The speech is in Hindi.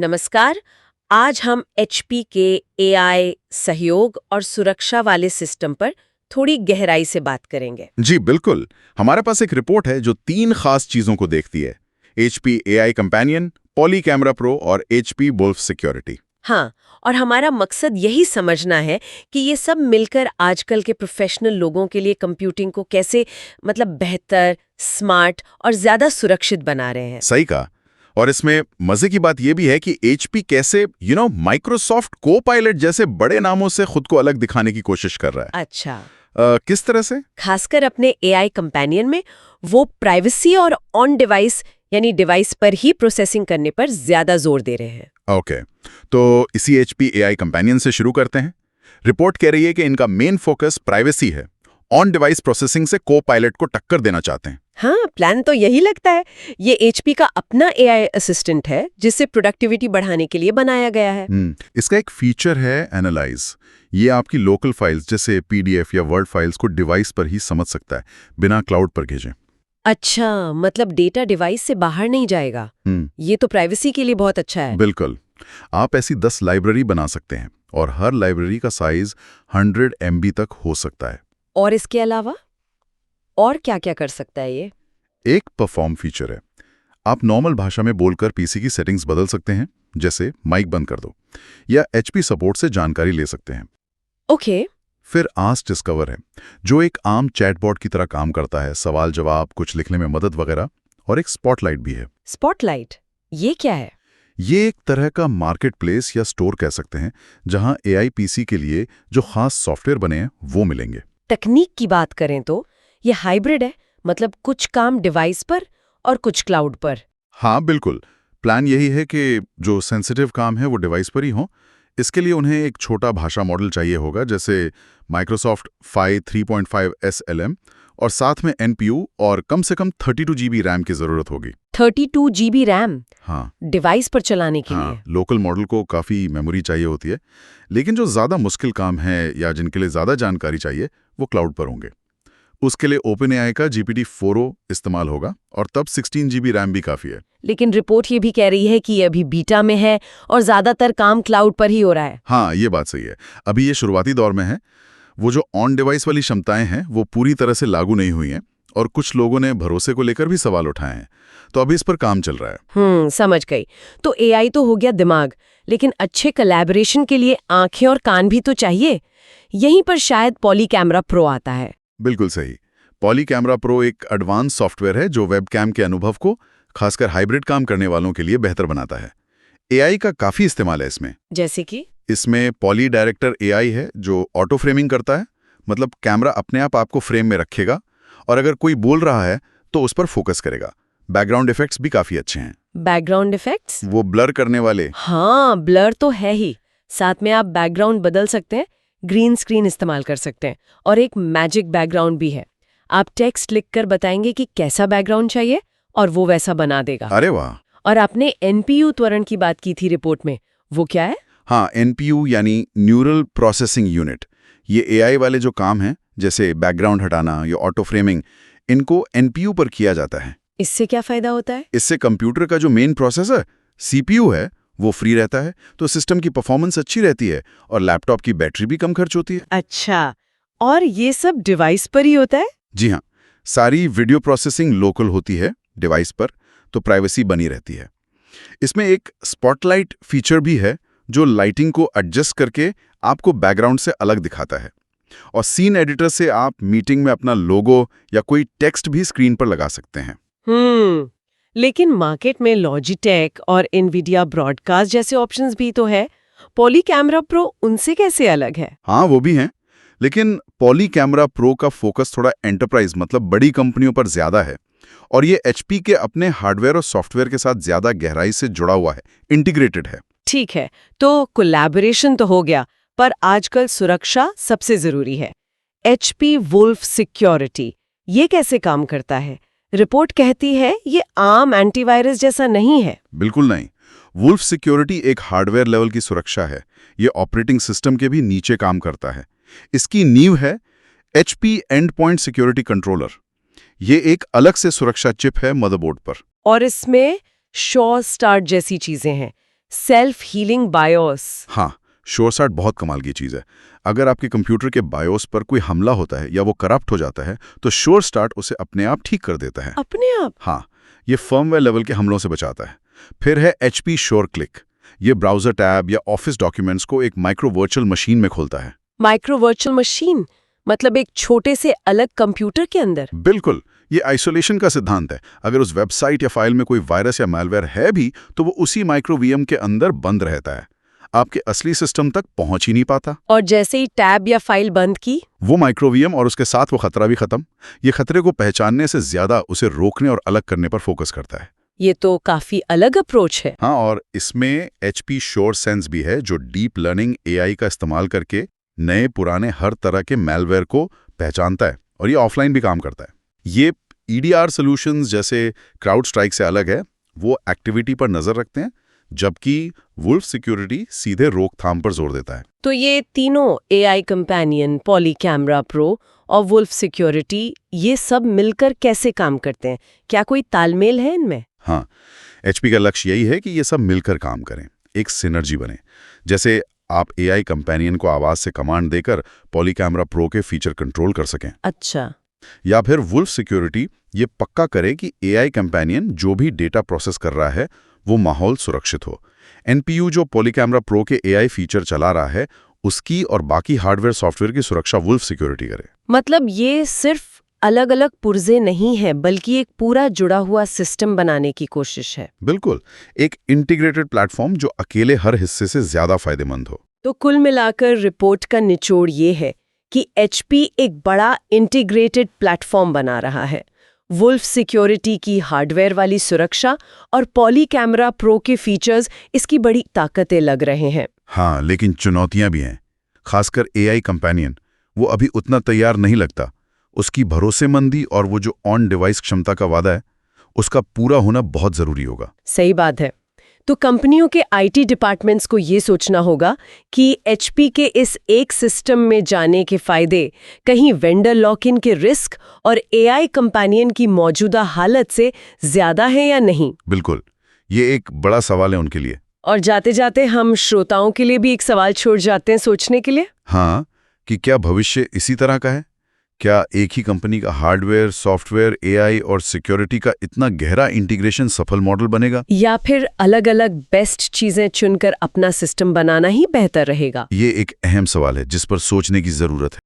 नमस्कार। आज हम एचपी के एआई सहयोग और सुरक्षा वाले सिस्टम पर थोड़ी गहराई से बात करेंगे। जी बिल्कुल। हमारे पास एक रिपोर्ट है जो 3 खास चीजों को देखती है: HP AI companion, poly camera pro और HP वुल्फ सिक्योरिटी। हाँ, और हमारा मकसद यही समझना है कि ये सब मिलकर आजकल के प्रोफेशनल लोगों के लिए कंप्यूटिंग को कैसे बेहतर, स्मार्ट और ज्यादा सुरक्षित बना रहे हैं। सही कहा। और इसमें मजे की बात यह भी है कि HP कैसे माइक्रोसॉफ्ट को पायलट जैसे बड़े नामों से खुद को अलग दिखाने की कोशिश कर रहा है। अच्छा। किस तरह से? खासकर अपने एआई कंपेनियन में वो प्राइवेसी और ऑन डिवाइस यानी डिवाइस पर ही प्रोसेसिंग करने पर ज्यादा जोर दे रहे हैं। ओके, तो इसी HP AI कंपेनियन से शुरू करते हैं। रिपोर्ट कह रही है कि इनका मेन फोकस प्राइवेसी है। ऑन डिवाइस प्रोसेसिंग से को पायलट को टक्कर देना चाहते हैं। हाँ, प्लान तो यही लगता है। ये एचपी का अपना एआई असिस्टेंट है जिसे प्रोडक्टिविटी बढ़ाने के लिए बनाया गया है। इसका एक फीचर है एनालाइज। ये आपकी लोकल फाइल्स जैसे PDF या वर्ड फाइल्स को डिवाइस पर ही समझ सकता है, बिना क्लाउड पर भेजें। अच्छा, मतलब डेटा डिवाइस से बाहर नहीं जाएगा। ये तो प्राइवेसी के लिए बहुत अच्छा है। बिल्कुल। आप ऐसी 10 लाइब्रेरी बना सकते हैं और हर लाइब्रेरी का साइज 100 MB तक हो सकता है। और इसके अलावा और क्या-क्या कर सकता है ये? एक परफॉर्म फीचर है। आप नॉर्मल भाषा में बोलकर PC की सेटिंग्स बदल सकते हैं, जैसे माइक बंद कर दो, या HP सपोर्ट से जानकारी ले सकते हैं। ओके। फिर आस्क डिस्कवर है, जो एक आम चैटबॉट की तरह काम करता है, सवाल जवाब, कुछ लिखने में मदद वगैरह। और एक स्पॉटलाइट भी है। स्पॉटलाइट, ये क्या है? ये एक तरह का मार्केट प्लेस या स्टोर कह सकते हैं, जहां AI PC के लिए जो खास सॉफ्टवेयर बने हैं वो मिलेंगे। तकनीक की बात करें तो ये हाइब्रिड है, मतलब कुछ काम डिवाइस पर और कुछ क्लाउड पर। हाँ बिल्कुल। प्लान यही है कि जो सेंसिटिव काम है वो डिवाइस पर ही हो। इसके लिए उन्हें एक छोटा भाषा मॉडल चाहिए होगा, जैसे माइक्रोसॉफ्ट Phi 3.5 SLM, और साथ में NPU और कम से कम 32 GB रैम की जरूरत होगी। 32 GB रैम? हाँ, डिवाइस पर चलाने के लिए? लोकल मॉडल को काफ़ी मेमोरी चाहिए होती है, लेकिन जो ज़्यादा मुश्किल काम है या जिनके लिए ज़्यादा जानकारी चाहिए वो क्लाउड पर होंगे। उसके लिए OpenAI का GPT-4o इस्तेमाल होगा और तब 16 GB रैम भी काफ़ी है। लेकिन रिपोर्ट ये भी कह रही है कि ये अभी बीटा में है और ज्यादातर काम क्लाउड पर ही हो रहा है। हाँ, ये बात सही है। अभी ये शुरुआती दौर में है। वो जो ऑन डिवाइस वाली क्षमताएं हैं वो पूरी तरह से लागू नहीं हुई हैं और कुछ लोगों ने भरोसे को लेकर भी सवाल उठाए हैं। तो अभी इस पर काम चल रहा है। समझ गई। तो एआई तो हो गया दिमाग, लेकिन अच्छे कोलैबोरेशन के लिए आंखें और कान भी तो चाहिए। यहीं पर शायद पॉली कैमरा प्रो आता है। बिल्कुल सही। पॉली कैमरा प्रो एक एडवांस सॉफ्टवेयर है जो वेबकैम के अनुभव को, खासकर हाइब्रिड काम करने वालों के लिए बेहतर बनाता है। AI का काफी इस्तेमाल है इसमें। जैसे कि इसमें पॉली डायरेक्टर AI है जो ऑटो फ्रेमिंग करता है, मतलब कैमरा अपने आप आपको फ्रेम में रखेगा और अगर कोई बोल रहा है तो उस पर फोकस करेगा। बैकग्राउंड इफेक्ट्स भी काफी अच्छे हैं। Background effects? वो ब्लर करने वाले। हाँ, ब्लर तो है ही। साथ में आप बैकग्राउंड बदल सकते हैं, ग्रीन स्क्रीन इस्तेमाल कर सकते हैं और एक मैजिक बैकग्राउंड भी है। आप टेक्स्ट लिखकर बताएंगे कि कैसा बैकग्राउंड चाहिए और वो वैसा बना देगा। अरे वाह। और आपने NPU त्वरण की बात की थी रिपोर्ट में, वो क्या है? हाँ, NPU यानी न्यूरल प्रोसेसिंग यूनिट। ये AI वाले जो काम हैं, जैसे बैकग्राउंड हटाना या ऑटो फ्रेमिंग, इनको NPU पर किया जाता है। इससे क्या फायदा होता है? इससे कंप्यूटर का जो मेन प्रोसेसर CPU है वो फ्री रहता है, तो सिस्टम की परफॉर्मेंस अच्छी रहती है और लैपटॉप की बैटरी भी कम खर्च होती है। अच्छा, और ये सब डिवाइस पर ही होता है? जी हाँ, सारी वीडियो प्रोसेसिंग लोकल होती है डिवाइस पर, तो प्राइवेसी बनी रहती है। इसमें एक स्पॉटलाइट फीचर भी है जो लाइटिंग को एडजस्ट करके आपको बैकग्राउंड से अलग दिखाता है। और सीन एडिटर से आप मीटिंग में अपना लोगो या कोई टेक्स्ट भी स्क्रीन पर लगा सकते हैं। लेकिन मार्केट में लॉजिटेक और एनवीडिया ब्रॉडकास्ट जैसे ऑप्शंस भी तो है। पॉली कैमरा प्रो उनसे कैसे अलग है? हाँ, वो भी हैं, लेकिन पॉली कैमरा प्रो का फोकस थोड़ा एंटरप्राइज मतलब बड़ी कंपनियों पर ज्यादा है और ये HP के अपने हार्डवेयर और सॉफ्टवेयर के साथ ज्यादा गहराई से जुड़ा हुआ है, इंटीग्रेटेड है। ठीक है, तो कोलैबोरेशन तो हो गया, पर आजकल सुरक्षा सबसे जरूरी है। HP वुल्फ सिक्योरिटी, ये कैसे काम करता है? रिपोर्ट कहती है ये आम एंटीवायरस जैसा नहीं है। बिल्कुल नहीं। वुल्फ सिक्योरिटी एक हार्डवेयर लेवल की सुरक्षा है। ये ऑपरेटिंग सिस्टम के भी नीचे काम करता है। इसकी नींव है HP and point security controller. ये एक अलग से सुरक्षा चिप है मदरबोर्ड पर। और इसमें शॉ स्टार्ट जैसी चीजें हैं, सेल्फ हीलिंग बायोस। हाँ, श्योरस्टार्ट बहुत कमाल की चीज़ है। अगर आपके कंप्यूटर के बायोस पर कोई हमला होता है या वो करप्ट हो जाता है, तो श्योरस्टार्ट उसे अपने आप ठीक कर देता है। अपने आप? हाँ, ये फर्मवेयर लेवल के हमलों से बचाता है। फिर है HP श्योरक्लिक। ये ब्राउजर टैब या ऑफिस डॉक्यूमेंट्स को एक माइक्रो वर्चुअल मशीन में खोलता है। माइक्रो वर्चुअल मशीन मतलब एक छोटे से अलग कंप्यूटर के अंदर? बिल्कुल, ये आइसोलेशन का सिद्धांत है। अगर उस वेबसाइट या फाइल में कोई वायरस या मैलवेयर है भी, तो वो उसी माइक्रो VM के अंदर बंद रहता है, आपके असली सिस्टम तक पहुंच ही नहीं पाता। और जैसे ही टैब या फाइल बंद की, वो माइक्रो VM और उसके साथ वो खतरा भी खत्म। ये खतरे को पहचानने से ज्यादा उसे रोकने और अलग करने पर फोकस करता है। ये तो काफी अलग अप्रोच है। हाँ, और इसमें HP श्योरसेंस भी है, जो डीप लर्निंग AI का इस्तेमाल करके नए पुराने हर तरह के मैलवेयर को पहचानता है, और ये ऑफलाइन भी काम करता है। ये EDR सॉल्यूशंस जैसे CrowdStrike से अलग है। वो एक्टिविटी पर नजर रखते हैं, जबकि वुल्फ सिक्योरिटी सीधे रोकथाम पर जोर देता है। तो ये तीनों AI कंपेनियन, पॉलीकैमरा प्रो और वुल्फ सिक्योरिटी, ये सब मिलकर कैसे काम करते हैं? क्या कोई तालमेल है इनमें? हाँ, HP का लक्ष्य यही है कि ये सब मिलकर काम करें, एक सिनर्जी बने। जैसे आप AI कंपेनियन को आवाज से कमांड देकर पॉलीकैमरा प्रो के फीचर कंट्रोल कर सकें, अच्छा। या फिर वुल्फ सिक्योरिटी ये पक्का करे कि AI कंपेनियन जो भी डेटा प्रोसेस कर रहा है वो माहौल सुरक्षित हो। NPU जो पॉलीकैमरा प्रो के AI फीचर चला रहा है, उसकी और बाकी हार्डवेयर सॉफ्टवेयर की सुरक्षा वुल्फ सिक्योरिटी करे। मतलब ये सिर्फ अलग अलग पुर्जे नहीं है, बल्कि एक पूरा जुड़ा हुआ सिस्टम बनाने की कोशिश है। बिल्कुल, एक इंटीग्रेटेड प्लेटफॉर्म जो अकेले हर हिस्से से ज्यादा फायदेमंद हो। तो कुल मिलाकर रिपोर्ट का निचोड़ ये है कि HP एक बड़ा इंटीग्रेटेड प्लेटफॉर्म बना रहा है। वुल्फ सिक्योरिटी की हार्डवेयर वाली सुरक्षा और पॉलीकैमरा प्रो के फीचर्स इसकी बड़ी ताकतें लग रहे हैं। हाँ, लेकिन चुनौतियां भी हैं। खासकर AI कंपेनियन, वो अभी उतना तैयार नहीं लगता। उसकी भरोसेमंदी और वो जो ऑन डिवाइस क्षमता का वादा है, उसका पूरा होना बहुत जरूरी होगा। सही बात है। तो कंपनियों के IT डिपार्टमेंट्स को ये सोचना होगा कि HP के इस एक सिस्टम में जाने के फायदे कहीं वेंडर लॉक इन के रिस्क और AI कंपेनियन की मौजूदा हालत से ज्यादा है या नहीं। बिल्कुल, ये एक बड़ा सवाल है उनके लिए। और जाते जाते हम श्रोताओं के लिए भी एक सवाल छोड़ जाते हैं सोचने के लिए। हाँ, कि क्या भविष्य इसी तरह का है? क्या एक ही कंपनी का हार्डवेयर, सॉफ्टवेयर, AI और सिक्योरिटी का इतना गहरा इंटीग्रेशन सफल मॉडल बनेगा, या फिर अलग-अलग बेस्ट चीजें चुनकर अपना सिस्टम बनाना ही बेहतर रहेगा? ये एक अहम सवाल है जिस पर सोचने की जरूरत है।